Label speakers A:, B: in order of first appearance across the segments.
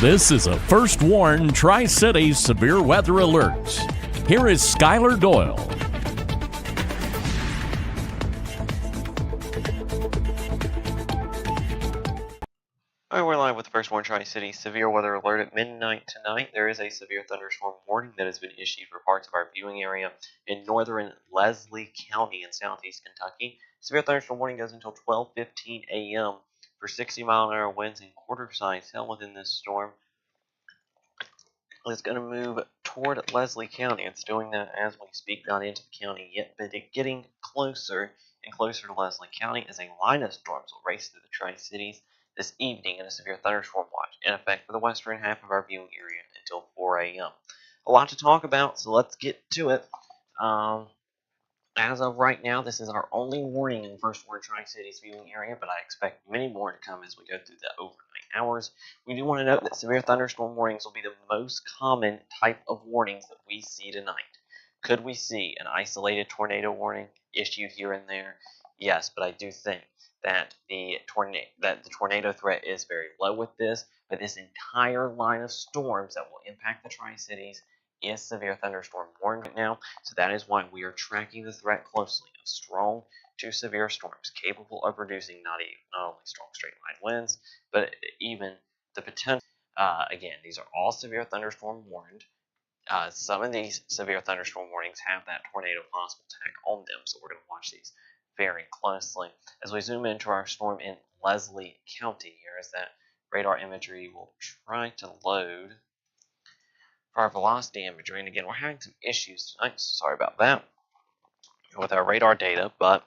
A: This is a First Warn Tri-Cities Severe Weather Alert. Here is Skylar Doyle.
B: All right, we're live with the First Warn Tri-Cities Severe Weather Alert at midnight tonight. There is a severe thunderstorm warning that has been issued for parts of our viewing area in northern Leslie County in southeast Kentucky. Severe thunderstorm warning goes until 12:15 a.m. for 60-mile-an-hour winds and quarter-size hail within this storm. It's going to move toward Leslie County. It's doing that as we speak, not into the county yet, but it's getting closer and closer to Leslie County as a line of storms will race through the Tri-Cities this evening in a severe thunderstorm watch in effect for the western half of our viewing area until 4 a.m. A lot to talk about, so let's get to it. As of right now, this is our only warning in the First Warn Tri-Cities viewing area, but I expect many more to come as we go through the overnight hours. We do want to note that severe thunderstorm warnings will be the most common type of warnings that we see tonight. Could we see an isolated tornado warning issued here and there? Yes, but I do think that the tornado threat is very low with this, but this entire line of storms that will impact the Tri-Cities is severe thunderstorm warned right now, so that is why we are tracking the threat closely of strong to severe storms capable of producing not only strong straight line winds, but even the potential. Again, these are all severe thunderstorm warned. Some of these severe thunderstorm warnings have that tornado possible tag on them, so we're going to watch these very closely. As we zoom into our storm in Leslie County, here is that radar imagery will try to load for our velocity imagery. And again, we're having some issues tonight, so sorry about that with our radar data, but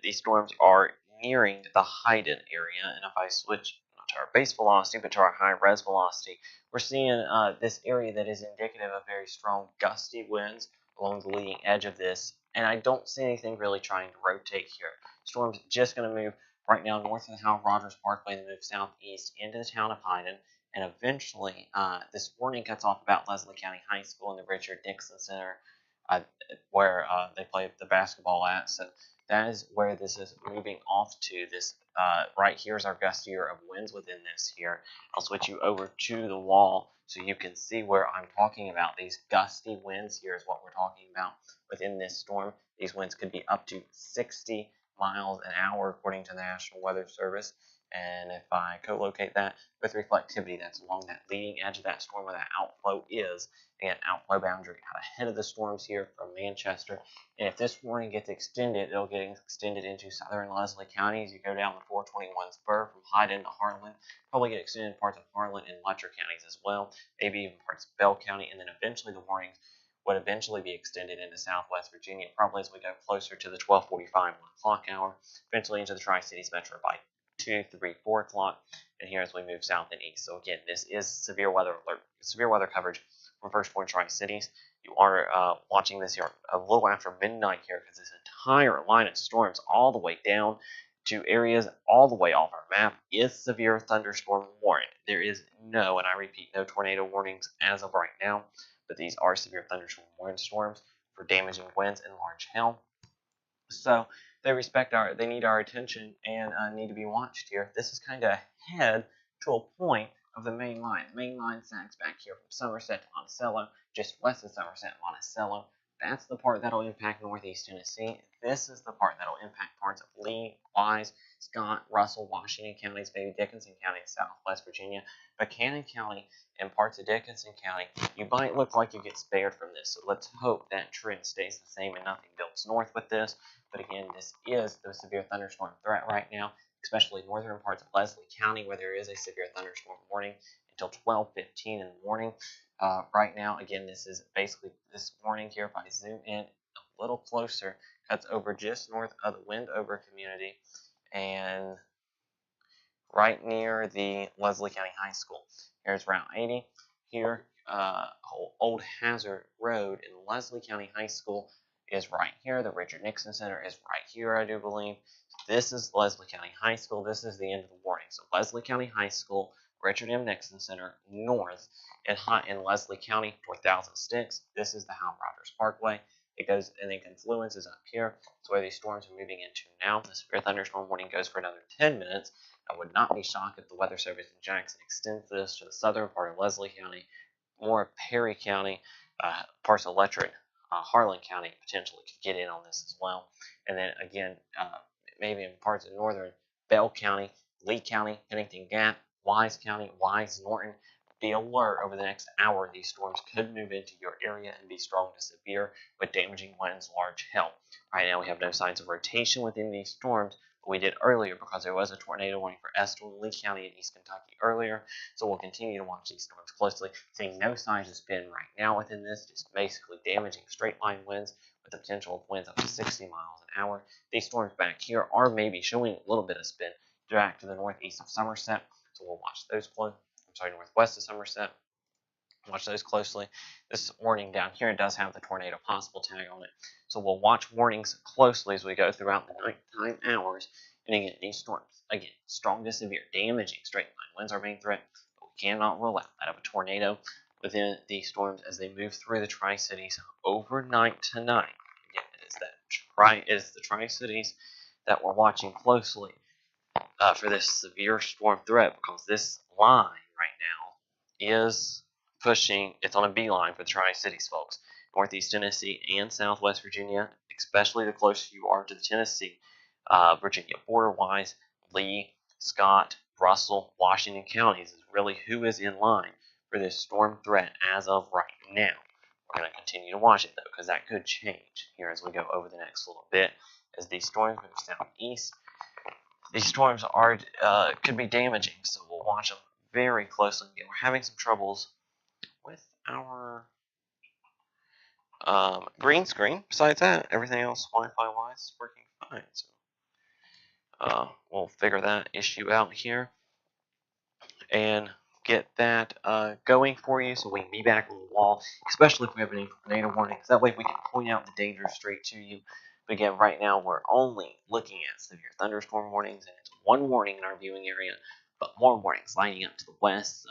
B: these storms are nearing the Hayden area, and if I switch not to our base velocity, but to our high res velocity, we're seeing this area that is indicative of very strong gusty winds along the leading edge of this, and I don't see anything really trying to rotate here. Storm's just going to move right now north of the Hal Rogers Parkway and move southeast into the town of Hayden, and eventually this warning cuts off about Leslie County High School and the Richard Nixon Center where they play the basketball at. So that is where this is moving off to. This right here is our gustier of winds within this here. I'll switch you over to the wall so you can see where I'm talking about. These gusty winds here is what we're talking about within this storm. These winds could be up to 60 miles an hour according to the National Weather Service. And if I co-locate that with reflectivity, that's along that leading edge of that storm where that outflow is. Again, outflow boundary out ahead of the storms here from Manchester. And if this warning gets extended, it'll get extended into southern Leslie County as you go down the 421 spur from Hayden to Harlan. Probably get extended in parts of Harlan and Letcher counties as well, maybe even parts of Bell County, and then eventually the warnings would eventually be extended into southwest Virginia, probably as we go closer to the 12:45 1 o'clock hour, eventually into the Tri-Cities metro by 2, 3, 4 o'clock, and here as we move south and east. So again, this is severe weather alert, severe weather coverage from First Warn Tri-Cities. You are watching this here a little after midnight here because this entire line of storms all the way down to areas all the way off our map is severe thunderstorm warned. There is no, and I repeat, no tornado warnings as of right now, but these are severe thunderstorm warned storms for damaging winds and large hail. So they need our attention and need to be watched here. This is kind of ahead to a point of the main line. The main line sags back here from Somerset to Monticello, just west of Somerset and Monticello. That's the part that'll impact northeast Tennessee. This is the part that'll impact parts of Lee, Wise, Scott, Russell, Washington counties, maybe Dickinson County, southwest Virginia, Buchanan County, and parts of Dickinson County. You might look like you get spared from this, so let's hope that trend stays the same and nothing builds north with this. But again, this is the severe thunderstorm threat right now, especially northern parts of Leslie County where there is a severe thunderstorm warning until 12:15 in the morning. Right now, again, this is basically this warning here. If I zoom in a little closer, cuts over just north of the Windover community and right near the Leslie County High School. Here's Route 80. Here, Old Hazard Road in Leslie County High School is right here. The Richard Nixon Center is right here, I do believe. This is Leslie County High School. This is the end of the warning. So Leslie County High School, Richard M. Nixon Center, north, in Leslie County, 4,000 Sticks. This is the Hal Rogers Parkway. It goes, and then Confluence is up here. It's where these storms are moving into now. The severe thunderstorm warning goes for another 10 minutes. I would not be shocked if the Weather Service in Jackson extends this to the southern part of Leslie County, more of Perry County, parts of Letcher, Harlan County potentially could get in on this as well. And then again, maybe in parts of northern Bell County, Lee County, Pennington Gap, Wise County, Wise, Norton. Be alert over the next hour. These storms could move into your area and be strong to severe with damaging winds, large hail. Right now, we have no signs of rotation within these storms, but we did earlier because there was a tornado warning for Estill and Lee County in East Kentucky earlier. So we'll continue to watch these storms closely. Seeing no signs of spin right now within this, just basically damaging straight line winds with the potential of winds up to 60 miles an hour. These storms back here are maybe showing a little bit of spin back to the northeast of Somerset, so we'll watch those close. Northwest of Somerset. Watch those closely. This warning down here does have the tornado possible tag on it, so we'll watch warnings closely as we go throughout the nighttime hours. And again, these storms, again, strong to severe, damaging straight line winds are main threat, but we cannot rule out that of a tornado within these storms as they move through the Tri-Cities overnight tonight. Again, it is the Tri-Cities that we're watching closely for this severe storm threat, because this line right now is pushing, it's on a beeline for the Tri-Cities, folks. Northeast Tennessee and Southwest Virginia, especially the closer you are to the Tennessee, Virginia border-wise, Lee, Scott, Russell, Washington counties is really who is in line for this storm threat as of right now. We're going to continue to watch it, though, because that could change here as we go over the next little bit. As these storms move southeast, these storms are could be damaging, so we'll watch them very closely. Again, we're having some troubles with our green screen. Besides that, everything else Wi-Fi wise is working fine. So we'll figure that issue out here and get that going for you, so we can be back on the wall, especially if we have any tornado warnings. That way we can point out the danger straight to you. But again, right now we're only looking at severe thunderstorm warnings, and it's one warning in our viewing area, but more warnings lining up to the west. So,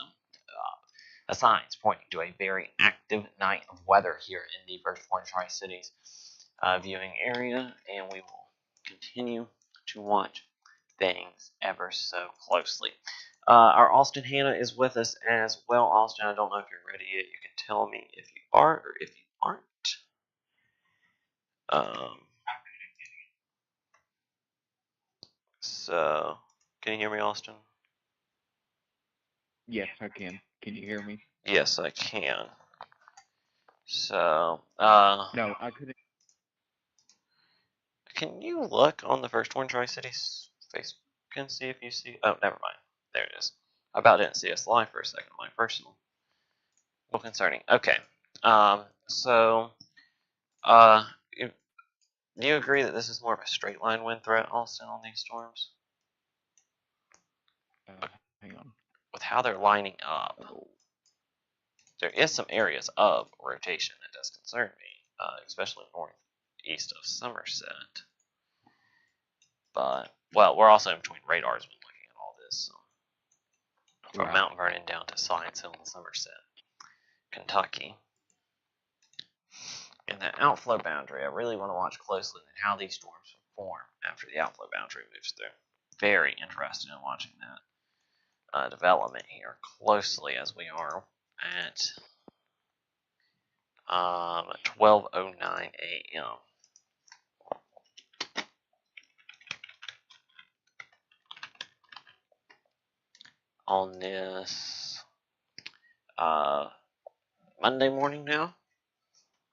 B: signs pointing to a very active night of weather here in the First Warren Tri-Cities viewing area, and we will continue to watch things ever so closely. Our Austin Hanna is with us as well. Austin, I don't know if you're ready yet. You can tell me if you are or if you aren't. So, can you hear me, Austin?
C: Yes, I can. Can you hear me?
B: Yes, I can. So,
C: No, I couldn't.
B: Can you look on the First Warren Tri-Cities Facebook and see if you see? Oh, never mind. There it is. I about didn't see us live for a second. My personal. A little concerning. Okay. So, do you agree that this is more of a straight line wind threat, Austin, on these storms?
C: Hang on.
B: With how they're lining up, there is some areas of rotation that does concern me, especially northeast of Somerset. But, well, we're also in between radars when looking at all this. So, from Mount Vernon down to Science Hill in Somerset, Kentucky. And that outflow boundary, I really want to watch closely at how these storms form after the outflow boundary moves through. Very interested in watching that development here closely as we are at 12:09 a.m. on this Monday morning now.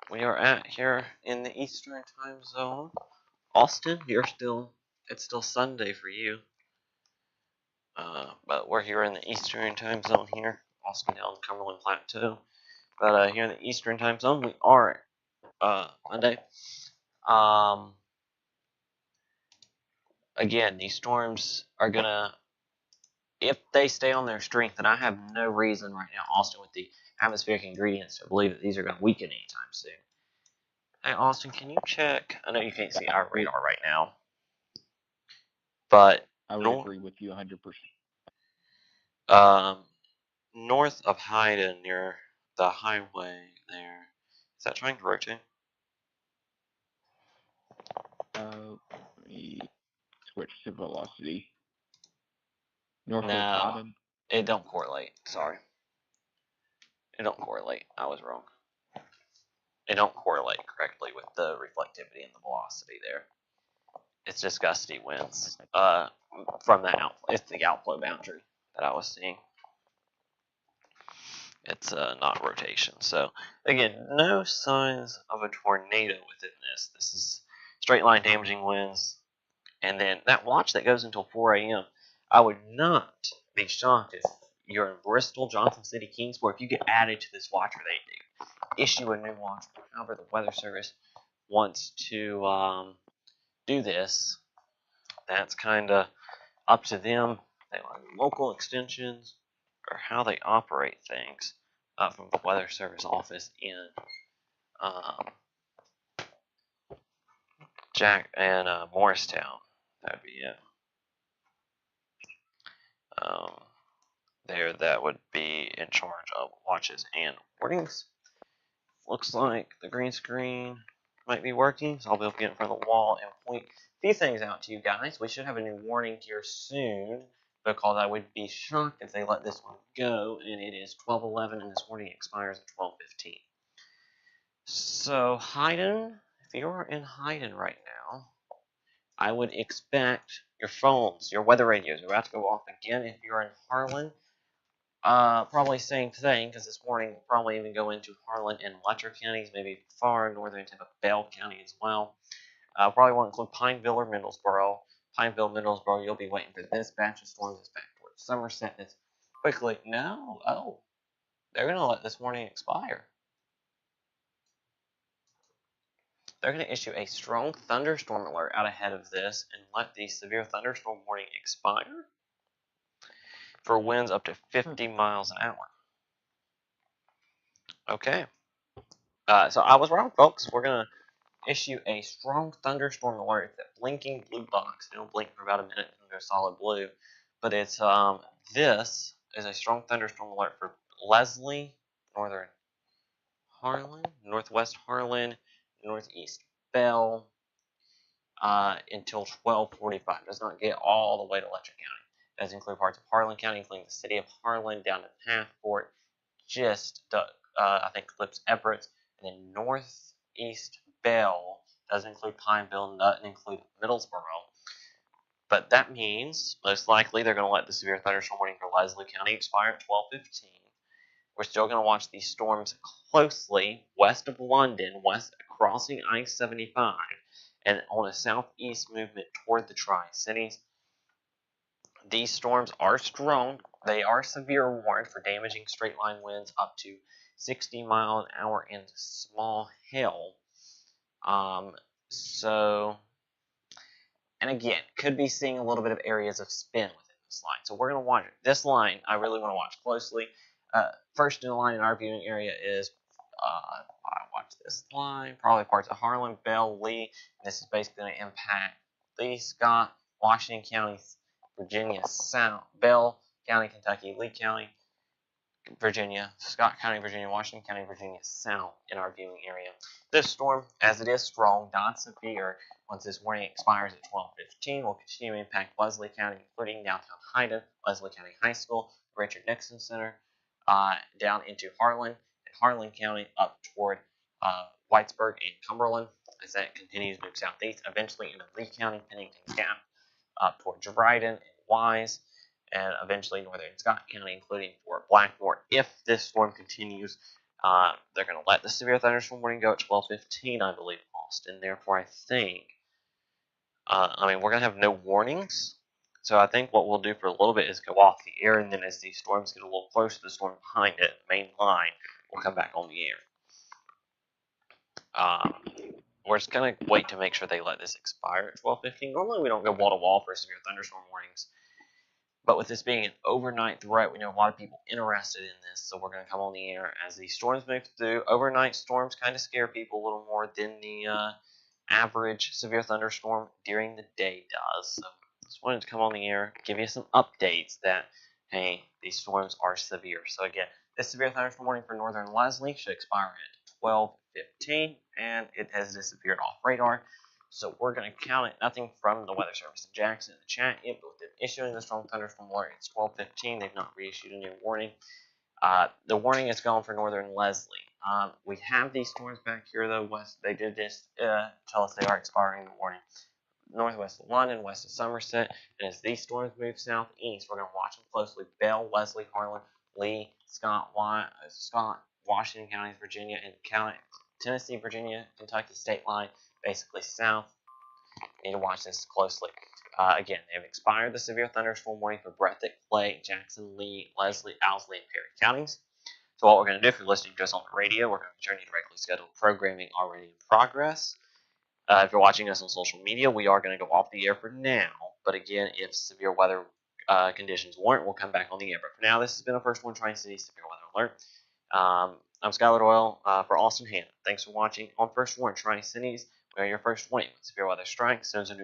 B: We are at here in the Eastern time zone. Austin, it's still Sunday for you. But we're here in the Eastern time zone here. Austin down Cumberland Plateau. But here in the Eastern time zone, we are Monday. Again, these storms are gonna, if they stay on their strength, and I have no reason right now, Austin, with the atmospheric ingredients, to believe that these are going to weaken anytime soon. Hey, Austin, can you check? I know you can't see our radar right now, but
C: I would agree with you 100%.
B: North of Hyden, near the highway there, is that trying to rotate?
C: Let me switch to velocity. Northwest
B: No,
C: Hyden?
B: it don't correlate. Sorry, it don't correlate. I was wrong. It don't correlate correctly with the reflectivity and the velocity there. It's just gusty winds. From the it's the outflow boundary that I was seeing. It's not rotation. So again, no signs of a tornado within this. This is straight line damaging winds, and then that watch that goes until 4 a.m. I would not be shocked if you're in Bristol, Johnson City, Kingsport, if you get added to this watch, or they issue a new watch. However, the Weather Service wants to do this. That's kind of up to them. They want local extensions or how they operate things from the Weather Service office in Morristown. That'd be it. That would be in charge of watches and warnings. Looks like the green screen might be working, so I'll be able to get in front of the wall and point a few things out to you guys. We should have a new warning here soon, because I would be shocked if they let this one go, and it is 12:11 and this warning expires at 12:15. So Hyden, if you're in Hyden right now, I would expect your phones, your weather radios are about to go off again. If you're in Harlan, probably same thing, because this warning will probably even go into Harlan and Letcher counties, maybe far northern into Bell County as well. Probably won't include Pineville or Middlesboro. Pineville, Middlesboro, you'll be waiting for this batch of storms that's back towards Somerset. That's quickly, no, oh, they're going to let this warning expire. They're going to issue a strong thunderstorm alert out ahead of this and let the severe thunderstorm warning expire for winds up to 50 miles an hour. Okay. So I was wrong, folks. We're going to issue a strong thunderstorm alert. It's that blinking blue box. It'll blink for about a minute and go solid blue. But it's this is a strong thunderstorm alert for Leslie, northern Harlan, northwest Harlan, northeast Bell, until 12:45. Does not get all the way to Letcher County. Does include parts of Harlan County, including the city of Harlan, down to Halfport, just I think clips Everett, and then northeast Bell does include Pineville, doesn't include Middlesboro. But that means most likely they're going to let the severe thunderstorm warning for Leslie County expire at 12:15. We're still going to watch these storms closely west of London, crossing I-75, and on a southeast movement toward the Tri-Cities. These storms are strong. They are severe warned for damaging straight line winds up to 60 miles an hour and small hail. And again, could be seeing a little bit of areas of spin within this line. So we're going to watch it. This line, I really want to watch closely. First in the line in our viewing area is, I watch this line, probably parts of Harlan, Bell, Lee. And this is basically going to impact Lee, Scott, Washington County, Virginia South, Bell County, Kentucky, Lee County, Virginia, Scott County, Virginia, Washington County, Virginia South in our viewing area. This storm, as it is strong, not severe, once this warning expires at 12:15, will continue to impact Leslie County, including downtown Hyden, Leslie County High School, Richard Nixon Center, down into Harlan, and Harlan County up toward Whitesburg and Cumberland, as that continues to move southeast, eventually into Lee County, Pennington Gap, up toward Dryden and Wise, and eventually northern Scott County, including Fort Blackmore. If this storm continues, they're going to let the severe thunderstorm warning go at 12:15, I believe, Austin. Therefore, I think, we're going to have no warnings. So I think what we'll do for a little bit is go off the air, and then as these storms get a little closer to the storm behind it, the main line, we'll come back on the air. We're just going to wait to make sure they let this expire at 12:15. Normally we don't go wall to wall for severe thunderstorm warnings. But with this being an overnight threat, we know a lot of people interested in this, so we're going to come on the air as these storms move through. Overnight storms kind of scare people a little more than the average severe thunderstorm during the day does. So just wanted to come on the air, give you some updates that, hey, these storms are severe. So again, this severe thunderstorm warning for northern Leslie should expire at 12:15, and it has disappeared off radar. So we're going to count it. Nothing from the Weather Service in Jackson in the chat yet, but with them issuing the strong thunderstorm alert, it's 12:15. They've not reissued a new warning. The warning is gone for northern Leslie. We have these storms back here, though. West, they did just tell us they are expiring the warning. Northwest of London, west of Somerset, and as these storms move southeast, we're going to watch them closely. Bell, Wesley, Harlan, Lee, Scott, Washington counties, Virginia, and Tennessee, Virginia, Kentucky state line, basically south. You need to watch this closely. Again, they've expired the severe thunderstorm warning for Breathitt, Clay, Jackson, Lee, Leslie, Owsley, and Perry counties. So what we're going to do, if you're listening to us on the radio, we're going to return you to regularly scheduled programming already in progress. If you're watching us on social media, we are going to go off the air for now. But again, if severe weather conditions warrant, we'll come back on the air. But for now, this has been a First Warn Tri-City Severe Weather Alert. I'm Skylar Doyle for Austin Hannah. Thanks for watching on First Warn Tri-Cities. We are your first warning when severe weather strikes. There's a new